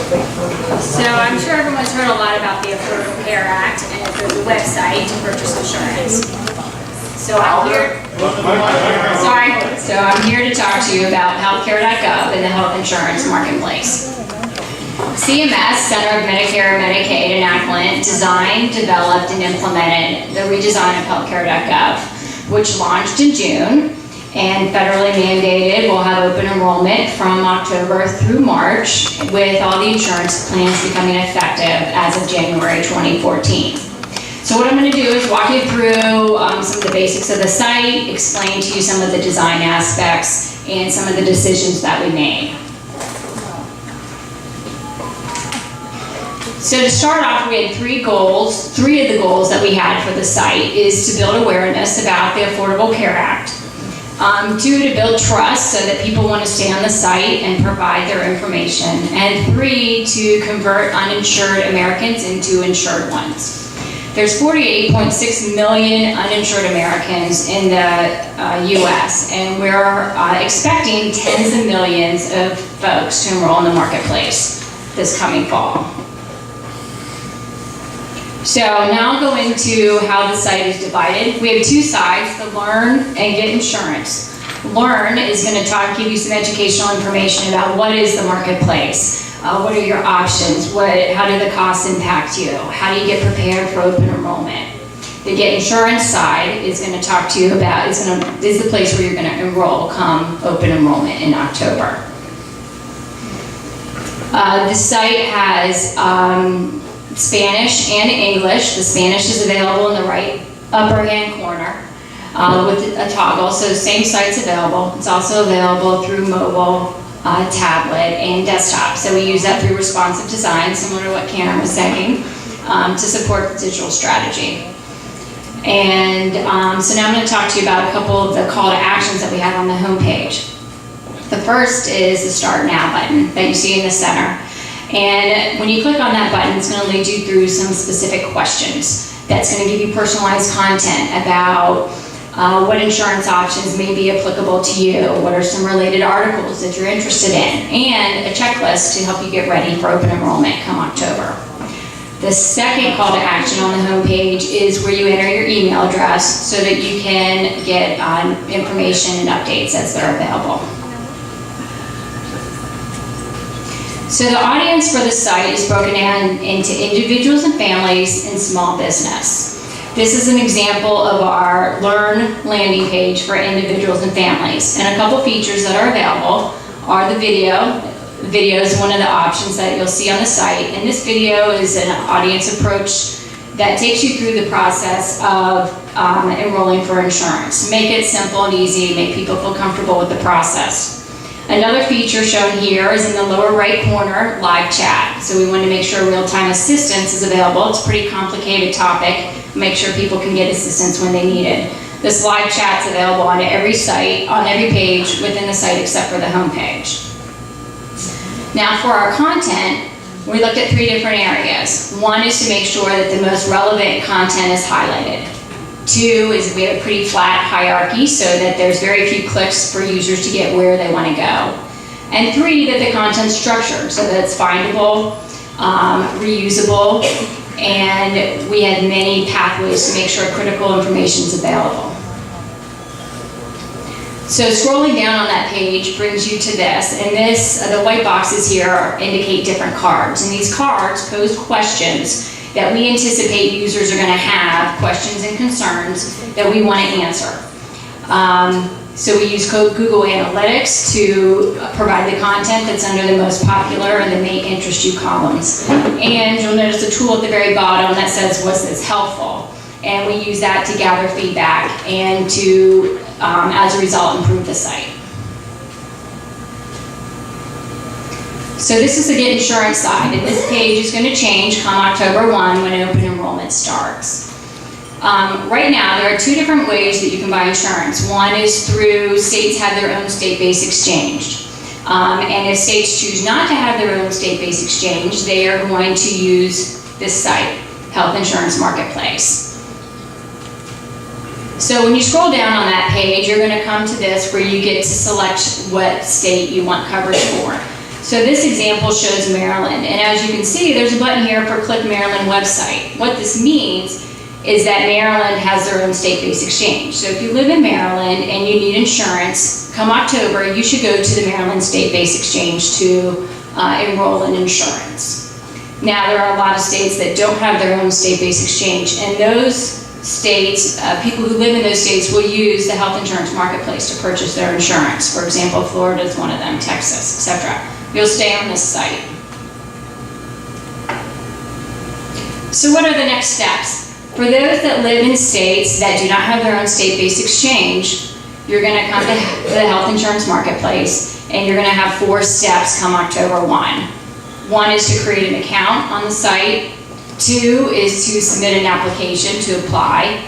So I'm sure everyone's heard a lot about the Affordable Care Act and the website to purchase insurance. So I'm here to talk to you about healthcare.gov and the health insurance marketplace. CMS, Center of Medicare and Medicaid enactment, designed, developed, and implemented the redesign of healthcare.gov, which launched in June and federally mandated will have open enrollment from October through March, with all the insurance plans becoming effective as of January 2014. So what I'm going to do is walk you through some of the basics of the site, explain to you some of the design aspects, and some of the decisions that we made. So to start off, we had three goals. Three of the goals that we had for the site is to build awareness about the Affordable Care Act. Two, to build trust so that people want to stay on the site and provide their information. And three, to convert uninsured Americans into insured ones. There's 48.6 million uninsured Americans in the U.S., and we're expecting tens of millions of folks to enroll in the marketplace this coming fall. So now I'll go into how the site is divided. We have two sides, the Learn and Get Insurance. Learn is going to give you some educational information about what is the marketplace, what are your options, how do the costs impact you, how do you get prepared for open enrollment. The Get Insurance side is going to talk to you about, is the place where you're going to enroll come open enrollment in October. The site has Spanish and English. The Spanish is available in the right upper hand corner with a toggle, so same site's available. It's also available through mobile, tablet, and desktop. So we use that through responsive design, similar to what Karen was saying, to support the digital strategy. And so now I'm going to talk to you about a couple of the call to actions that we have on the homepage. The first is the Start Now button that you see in the center. And when you click on that button, it's going to lead you through some specific questions. That's going to give you personalized content about what insurance options may be applicable to you, what are some related articles that you're interested in, and a checklist to help you get ready for open enrollment come October. The second call to action on the homepage is where you enter your email address so that you can get information and updates as they're available. So the audience for the site is broken down into individuals and families and small business. This is an example of our Learn landing page for individuals and families. And a couple features that are available are the video. The video is one of the options that you'll see on the site. And this video is an audience approach that takes you through the process of enrolling for insurance. Make it simple and easy, make people feel comfortable with the process. Another feature shown here is in the lower right corner, live chat. So we want to make sure real-time assistance is available. It's a pretty complicated topic. Make sure people can get assistance when they need it. This live chat is available on every site, on every page within the site except for the home page. Now for our content, we looked at three different areas. One is to make sure that the most relevant content is highlighted. Two is we have a pretty flat hierarchy so that there's very few clicks for users to get where they want to go. And three, that the content's structured so that it's findable, reusable, and we had many pathways to make sure critical information is available. So scrolling down on that page brings you to this, and the white boxes here indicate different cards, and these cards pose questions that we anticipate users are going to have, questions and concerns that we want to answer. So we use Google Analytics to provide the content that's under the most popular and the may interest you columns. And you'll notice a tool at the very bottom that says, was this helpful? And we use that to gather feedback and to, as a result, improve the site. So this is the Get Insurance side, and this page is going to change come October 1 when open enrollment starts. Right now, there are two different ways that you can buy insurance. One is through states have their own state-based exchange. And if states choose not to have their own state-based exchange, they are going to use this site, Health Insurance Marketplace. So when you scroll down on that page, you're going to come to this where you get to select what state you want coverage for. So this example shows Maryland, and as you can see, there's a button here for Click Maryland website. What this means is that Maryland has their own state-based exchange. So if you live in Maryland and you need insurance, come October, you should go to the Maryland State-Based Exchange to enroll in insurance. Now, there are a lot of states that don't have their own state-based exchange, and those states, people who live in those states will use the health insurance marketplace to purchase their insurance. For example, Florida is one of them, Texas, etc. You'll stay on this site. So what are the next steps? For those that live in states that do not have their own state-based exchange, you're going to come to the health insurance marketplace, and you're going to have 4 steps come October 1. 1 is to create an account on the site. 2 is to submit an application to apply.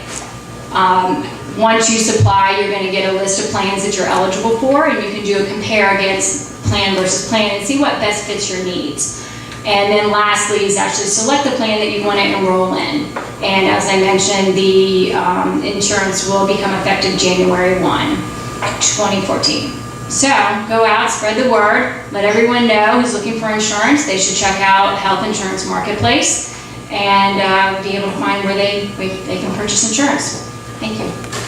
Once you supply, you're going to get a list of plans that you're eligible for, and you can do a compare against plan versus plan and see what best fits your needs. And then lastly is actually select the plan that you want to enroll in. And as I mentioned, the insurance will become effective January 1, 2014. So go out, spread the word, let everyone know who's looking for insurance. They should check out Health Insurance Marketplace and be able to find where they can purchase insurance. Thank you.